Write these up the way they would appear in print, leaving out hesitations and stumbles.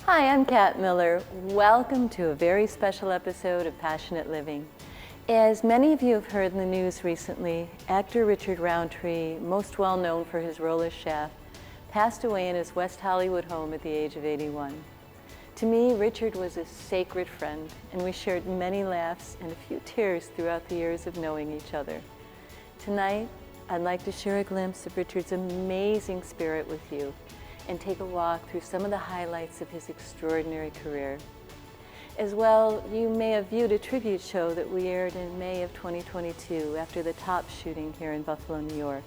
Hi, I'm Kat Miller. Welcome to a very special episode of Passionate Living. As many of you have heard in the news recently, actor Richard Roundtree, most well known for his role as Shaft, passed away in his West Hollywood home at the age of 81. To me, Richard was a sacred friend, and we shared many laughs and a few tears throughout the years of knowing each other. Tonight, I'd like to share a glimpse of Richard's amazing spirit with you and take a walk through some of the highlights of his extraordinary career. As well, you may have viewed a tribute show that we aired in May of 2022 after the Top shooting here in Buffalo, New York.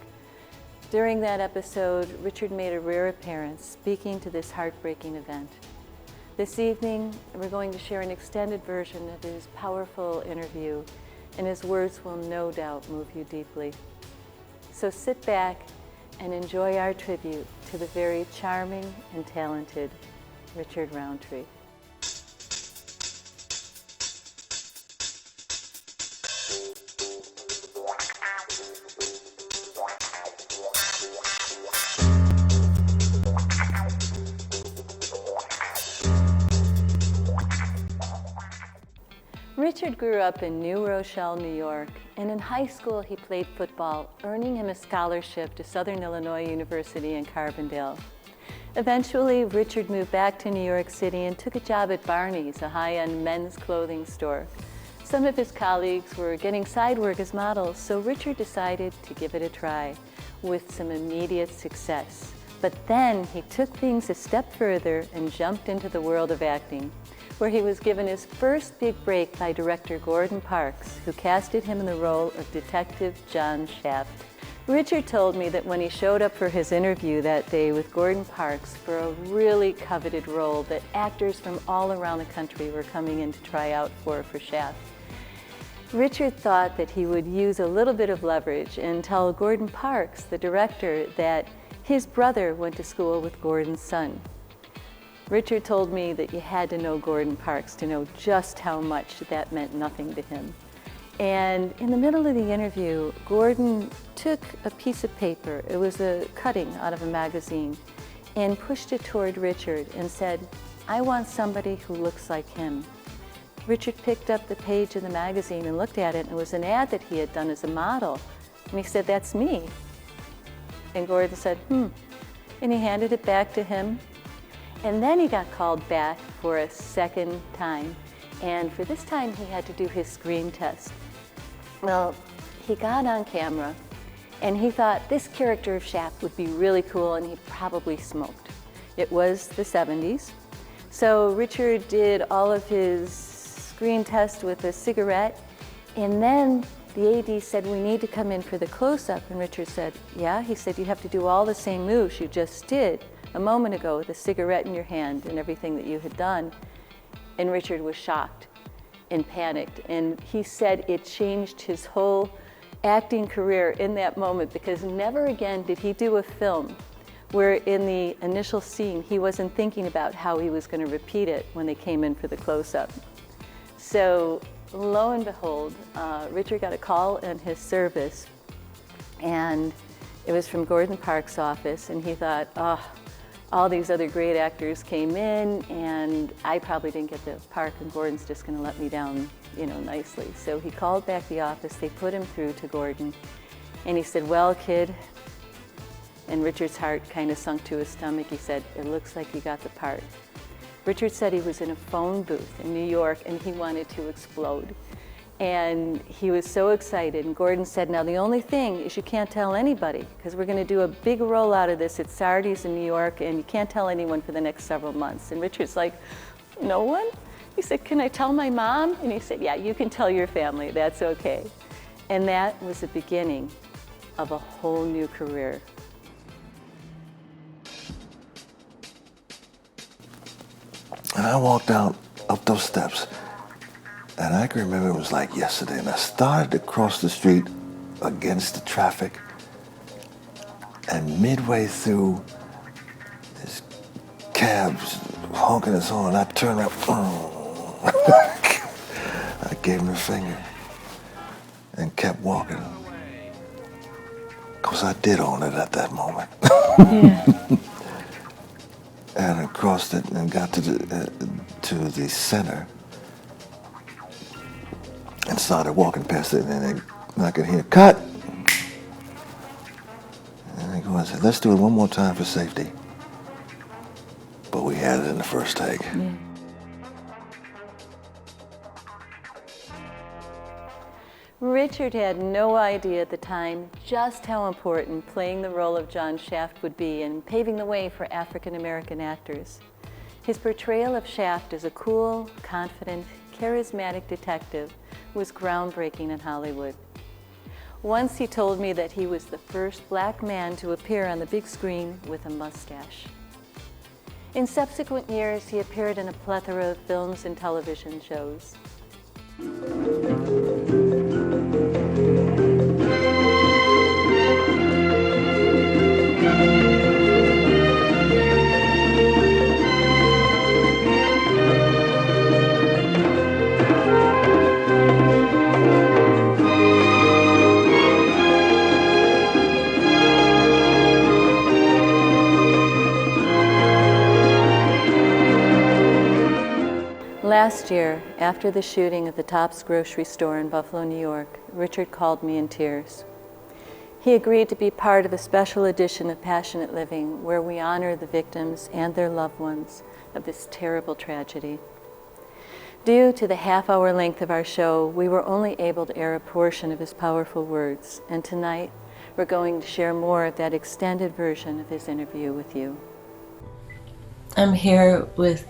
During that episode, Richard made a rare appearance speaking to this heartbreaking event. This evening, we're going to share an extended version of his powerful interview, and his words will no doubt move you deeply. So sit back and enjoy our tribute to the very charming and talented Richard Roundtree. Richard grew up in New Rochelle, New York, and in high school he played football, earning him a scholarship to Southern Illinois University in Carbondale. Eventually, Richard moved back to New York City and took a job at Barney's, a high-end men's clothing store. Some of his colleagues were getting side work as models, so Richard decided to give it a try, with some immediate success. But then he took things a step further and jumped into the world of acting, where he was given his first big break by director Gordon Parks, who casted him in the role of Detective John Shaft. Richard told me that when he showed up for his interview that day with Gordon Parks for a really coveted role that actors from all around the country were coming in to try out for Shaft, Richard thought that he would use a little bit of leverage and tell Gordon Parks, the director, that his brother went to school with Gordon's son. Richard told me that you had to know Gordon Parks to know just how much that meant nothing to him. And in the middle of the interview, Gordon took a piece of paper, it was a cutting out of a magazine, and pushed it toward Richard and said, "I want somebody who looks like him." Richard picked up the page of the magazine and looked at it, and it was an ad that he had done as a model. And he said, "That's me." And Gordon said, And he handed it back to him. And then he got called back for a second time. And for this time, he had to do his screen test. Well, he got on camera, and he thought this character of Shaft would be really cool, and he probably smoked. It was the 70s. So Richard did all of his screen test with a cigarette, and then the AD said, "We need to come in for the close-up." And Richard said, "Yeah?" He said, "You have to do all the same moves you just did a moment ago with a cigarette in your hand and everything that you had done." And Richard was shocked and panicked. And he said it changed his whole acting career in that moment, because never again did he do a film where in the initial scene he wasn't thinking about how he was going to repeat it when they came in for the close-up. So lo and behold, Richard got a call in his service, and it was from Gordon Parks' office, and he thought, all these other great actors came in, and I probably didn't get the part, and Gordon's just going to let me down, nicely. So he called back the office, they put him through to Gordon, and he said, "Well, kid," and Richard's heart kind of sunk to his stomach. He said, "It looks like you got the part." Richard said he was in a phone booth in New York, and he wanted to explode. And he was so excited, and Gordon said, "Now the only thing is you can't tell anybody, because we're going to do a big rollout of this at Sardi's in New York, and you can't tell anyone for the next several months." And Richard's like, "No one?" He said, "Can I tell my mom?" And he said, "Yeah, you can tell your family, that's okay." And that was the beginning of a whole new career. And I walked out up those steps, and I can remember it was like yesterday, and I started to cross the street against the traffic, and midway through, this cab's honking its horn, and I turned around, I gave him the finger and kept walking. Because I did own it at that moment. Yeah. and I crossed it and got to the center and started walking past it, and I could hear cut. And I go and said, let's do it one more time for safety. But we had it in the first take. Yeah. Richard had no idea at the time just how important playing the role of John Shaft would be in paving the way for African American actors. His portrayal of Shaft as a cool, confident, charismatic detective was groundbreaking in Hollywood. Once he told me that he was the first black man to appear on the big screen with a mustache. In subsequent years, he appeared in a plethora of films and television shows. Last year, after the shooting at the Tops grocery store in Buffalo, New York, Richard called me in tears. He agreed to be part of a special edition of Passionate Living where we honor the victims and their loved ones of this terrible tragedy. Due to the half-hour length of our show, we were only able to air a portion of his powerful words, and tonight we're going to share more of that extended version of his interview with you. I'm here with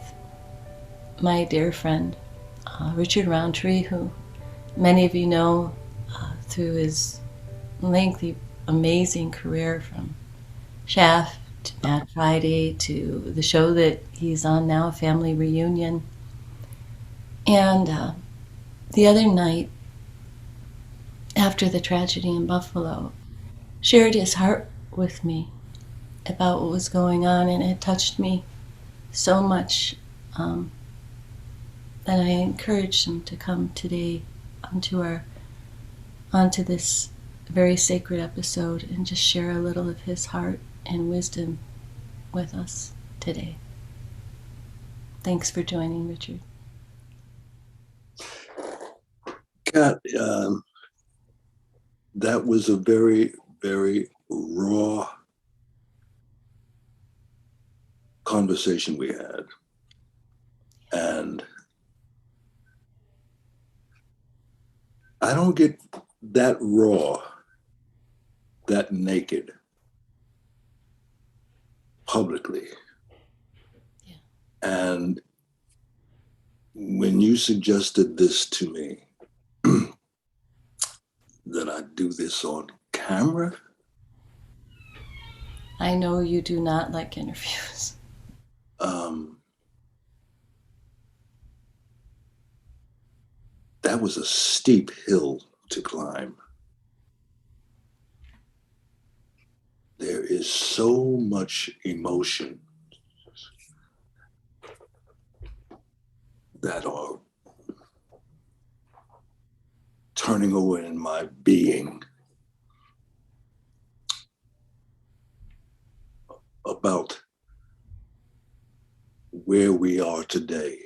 my dear friend, Richard Roundtree, who many of you know through his lengthy, amazing career from Shaft to Mad Friday to the show that he's on now, Family Reunion. And the other night, after the tragedy in Buffalo, shared his heart with me about what was going on, and it touched me so much that I encouraged him to come today onto this very sacred episode and just share a little of his heart and wisdom with us today. Thanks for joining, Richard. Kat, that was a very, very raw conversation we had. And I don't get that raw, that naked publicly. Yeah. And when you suggested this to me, that I do this on camera, I know you do not like interviews. That was a steep hill to climb. There is so much emotion that are turning over in my being about where we are today.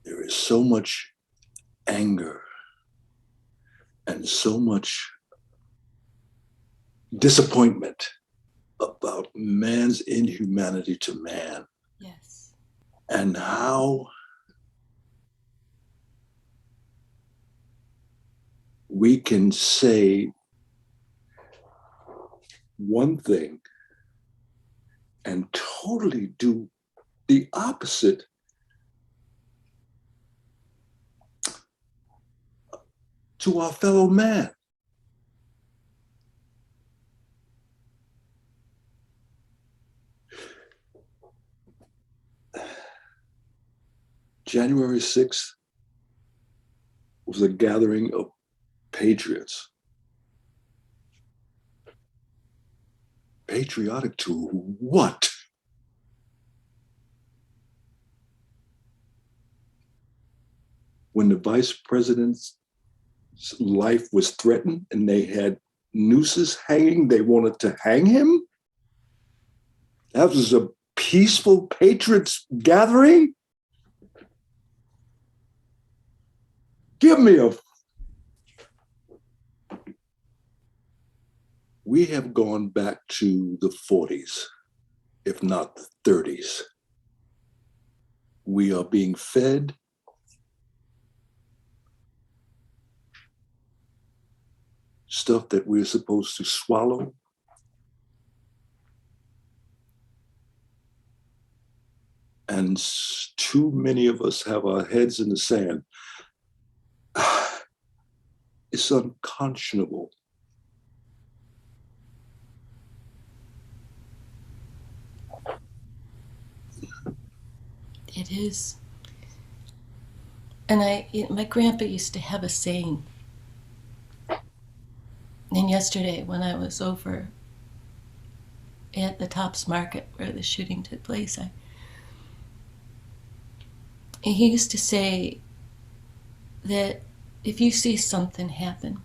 There is so much anger and so much disappointment about man's inhumanity to man. Yes. And how we can say one thing and totally do the opposite to our fellow man. January 6th was a gathering of patriots. Patriotic to what? When the vice president life was threatened and they had nooses hanging. They wanted to hang him. That was a peaceful patriots gathering. Give me a... We have gone back to the 40s, if not the 30s. We are being fed stuff that we're supposed to swallow. And too many of us have our heads in the sand. It's unconscionable. It is. And my grandpa used to have a saying. And yesterday when I was over at the Tops Market where the shooting took place, he used to say that if you see something happen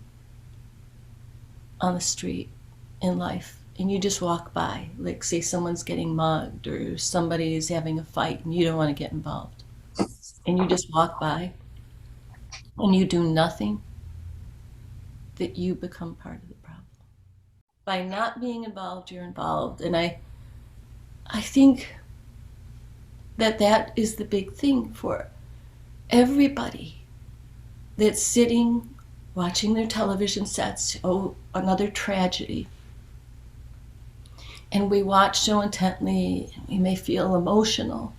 on the street in life and you just walk by, like say someone's getting mugged or somebody's having a fight and you don't want to get involved, and you just walk by and you do nothing, that you become part of the problem. By not being involved, you're involved. And I think that is the big thing for everybody that's sitting, watching their television sets, oh, another tragedy. And we watch so intently, and we may feel emotional.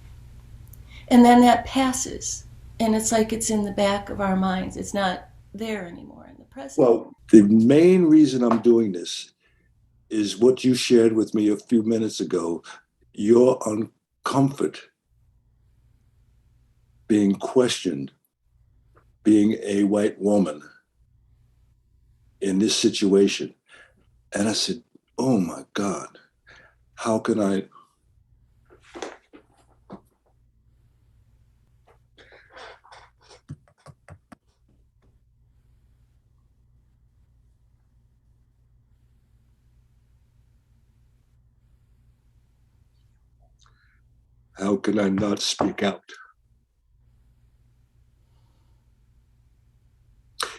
And then that passes. And it's like it's in the back of our minds. It's not there anymore in the present. Well, the main reason I'm doing this is what you shared with me a few minutes ago, your uncomfort being questioned, being a white woman in this situation. And I said, oh my God, how can I? How can I not speak out?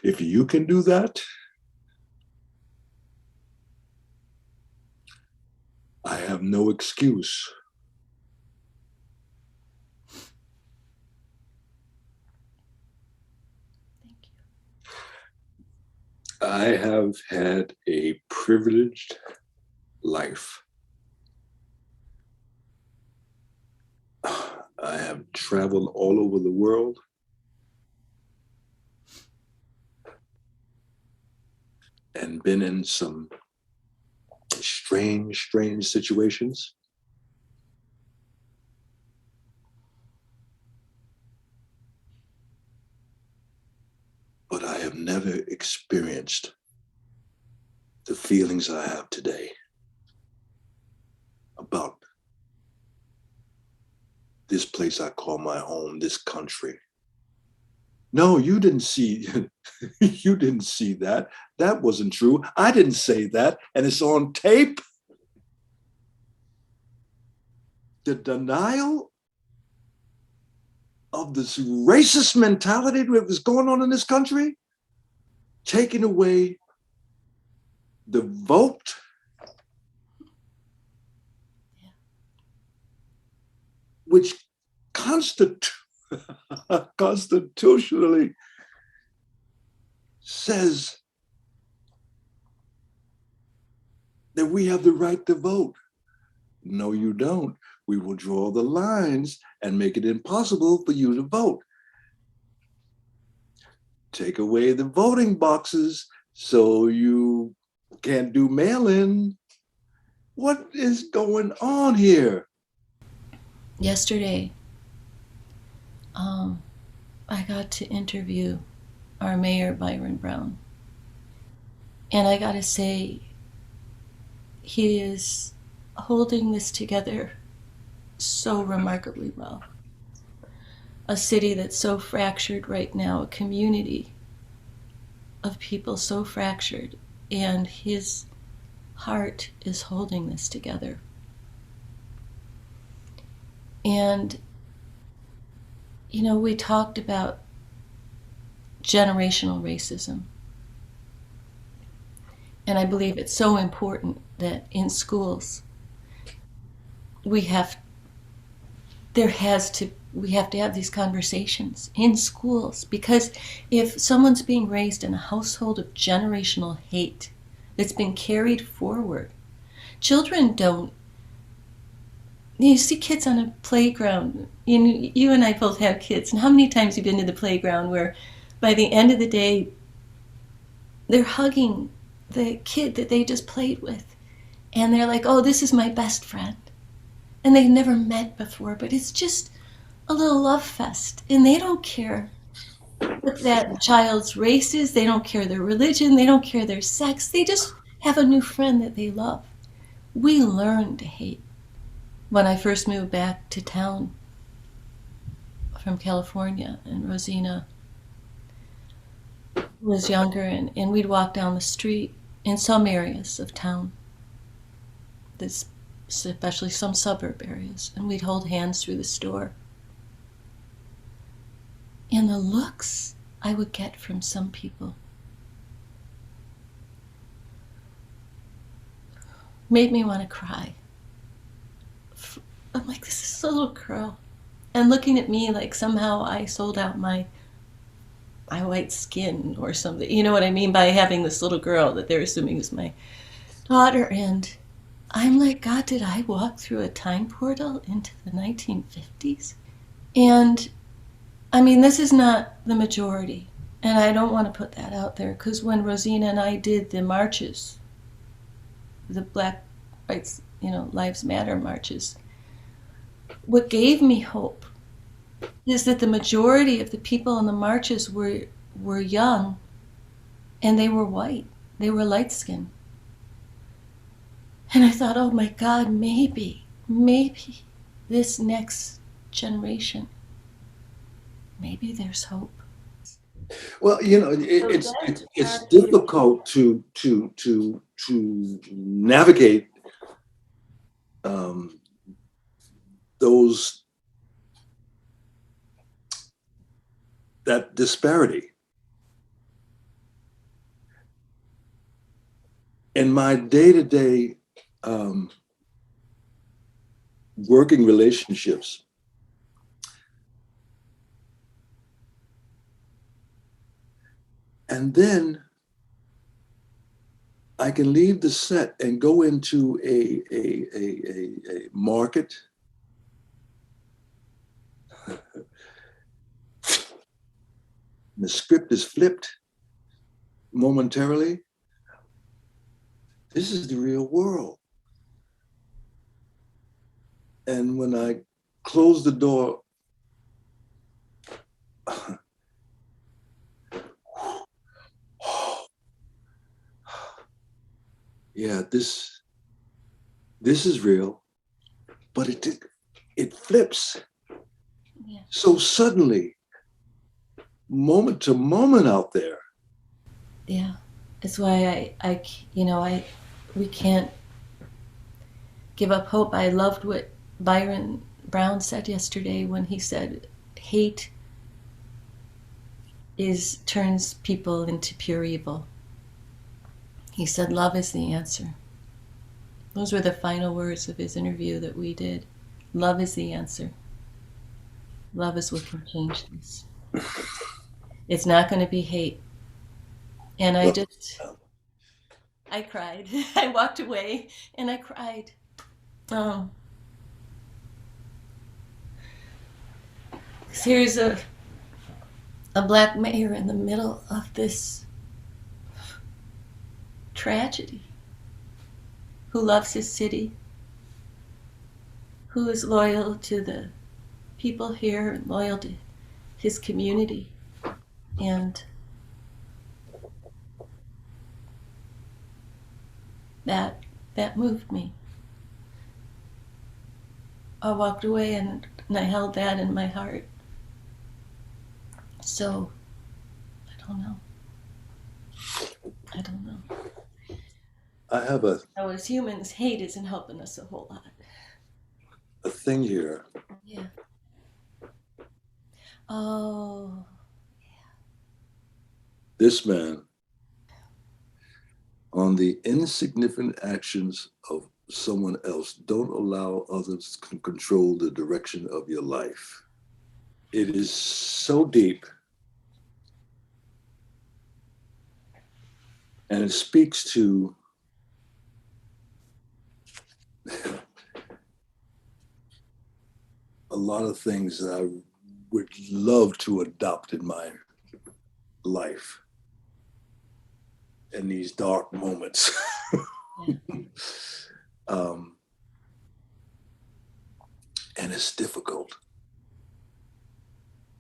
If you can do that, I have no excuse. Thank you. I have had a privileged life. I have traveled all over the world. And been in some strange situations. But I have never experienced the feelings I have today about this place I call my home, this country. No, you didn't see, you didn't see that. That wasn't true. I didn't say that, and it's on tape. The denial of this racist mentality that was going on in this country, taking away the vote, which constitutionally says that we have the right to vote. No, you don't. We will draw the lines and make it impossible for you to vote. Take away the voting boxes so you can't do mail-in. What is going on here? Yesterday, I got to interview our mayor, Byron Brown. And I gotta say, he is holding this together so remarkably well. A city that's so fractured right now, a community of people so fractured, and his heart is holding this together. And, you know, we talked about generational racism. And I believe it's so important that in schools we have to have these conversations in schools, because if someone's being raised in a household of generational hate that's been carried forward, children don't. You see kids on a playground. You and I both have kids, and how many times have you been to the playground where by the end of the day they're hugging the kid that they just played with, and they're like, oh, this is my best friend, and they've never met before, but it's just a little love fest, and they don't care what that child's race is, they don't care their religion, they don't care their sex, they just have a new friend that they love. We learn to hate. When I first moved back to town from California, and Rosina was younger, and we'd walk down the street in some areas of town, especially some suburb areas, and we'd hold hands through the store. And the looks I would get from some people made me want to cry. I'm like, this is a little girl, and looking at me like somehow I sold out my white skin or something. You know what I mean by having this little girl that they're assuming is my daughter. And I'm like, God, did I walk through a time portal into the 1950s? And I mean, this is not the majority, and I don't want to put that out there, because when Rosina and I did the marches, the Black Rights, Lives Matter marches, what gave me hope is that the majority of the people in the marches were young, and they were white. They were light-skinned. And I thought, oh my God, maybe this next generation, maybe there's hope. Well, it's difficult to navigate that disparity. In my day-to-day working relationships, and then I can leave the set and go into a market. The script is flipped momentarily. This is the real world. And when I close the door, yeah, this is real, but it flips. Yeah. So suddenly, moment to moment out there. Yeah, it's why we can't give up hope. I loved what Byron Brown said yesterday when he said, hate turns people into pure evil. He said, love is the answer. Those were the final words of his interview that we did. Love is the answer. Love is what can change this. It's not going to be hate. And I cried. I walked away and I cried. Here's a black mayor in the middle of this tragedy, who loves his city, who is loyal to the people here and loyal to his community. And that moved me. I walked away and I held that in my heart. So, I don't know. I have a Now, as humans, hate isn't helping us a whole lot. thing here. Yeah. Oh, This man, on the insignificant actions of someone else, don't allow others to control the direction of your life. It is so deep. And it speaks to a lot of things that I would love to adopt in my life in these dark moments. yeah. And it's difficult.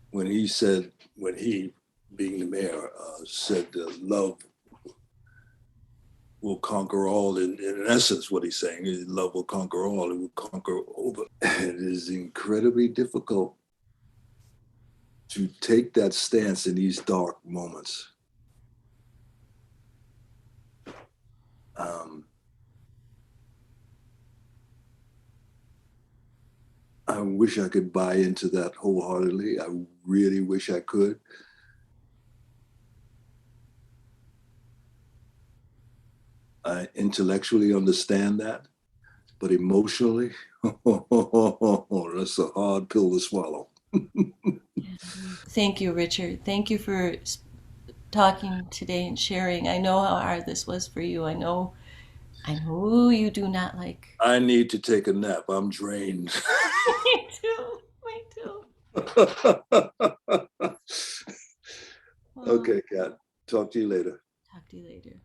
When he, being the mayor, said love will conquer all, in essence, what he's saying is love will conquer all, it will conquer over. It is incredibly difficult to take that stance in these dark moments. I wish I could buy into that wholeheartedly. I really wish I could. I intellectually understand that, but emotionally, that's a hard pill to swallow. Thank you, Richard. Thank you for talking today and sharing. I know how hard this was for you. I know you do not like. I need to take a nap. I'm drained. Me too. Me too. Okay, Kat. Talk to you later. Talk to you later.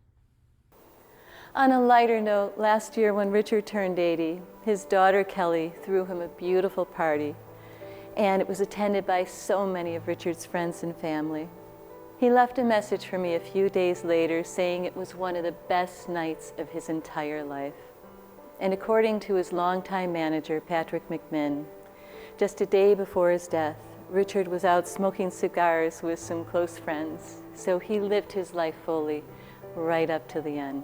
On a lighter note, last year when Richard turned 80, his daughter Kelly threw him a beautiful party, and it was attended by so many of Richard's friends and family. He left a message for me a few days later saying it was one of the best nights of his entire life. And according to his longtime manager, Patrick McMinn, just a day before his death, Richard was out smoking cigars with some close friends, so he lived his life fully, right up to the end.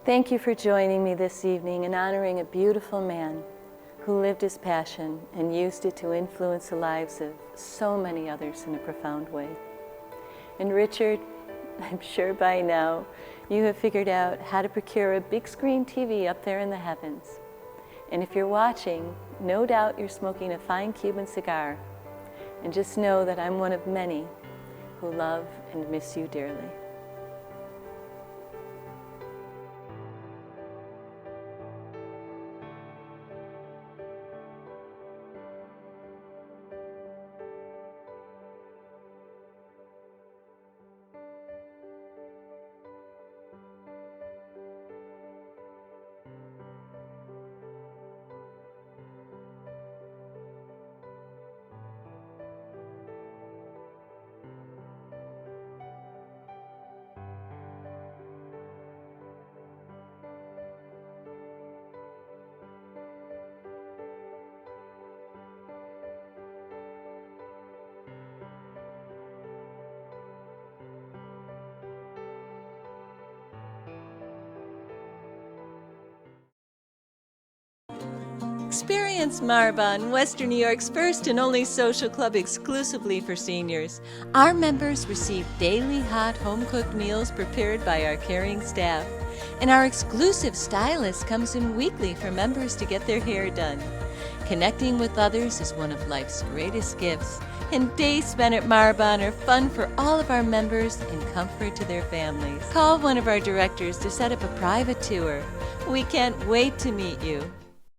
Thank you for joining me this evening in honoring a beautiful man who lived his passion and used it to influence the lives of so many others in a profound way. And Richard, I'm sure by now you have figured out how to procure a big screen TV up there in the heavens. And if you're watching, no doubt you're smoking a fine Cuban cigar. And just know that I'm one of many who love and miss you dearly. Experience Marabon, Western New York's first and only social club exclusively for seniors. Our members receive daily hot home-cooked meals prepared by our caring staff. And our exclusive stylist comes in weekly for members to get their hair done. Connecting with others is one of life's greatest gifts, and days spent at Marabon are fun for all of our members and comfort to their families. Call one of our directors to set up a private tour. We can't wait to meet you.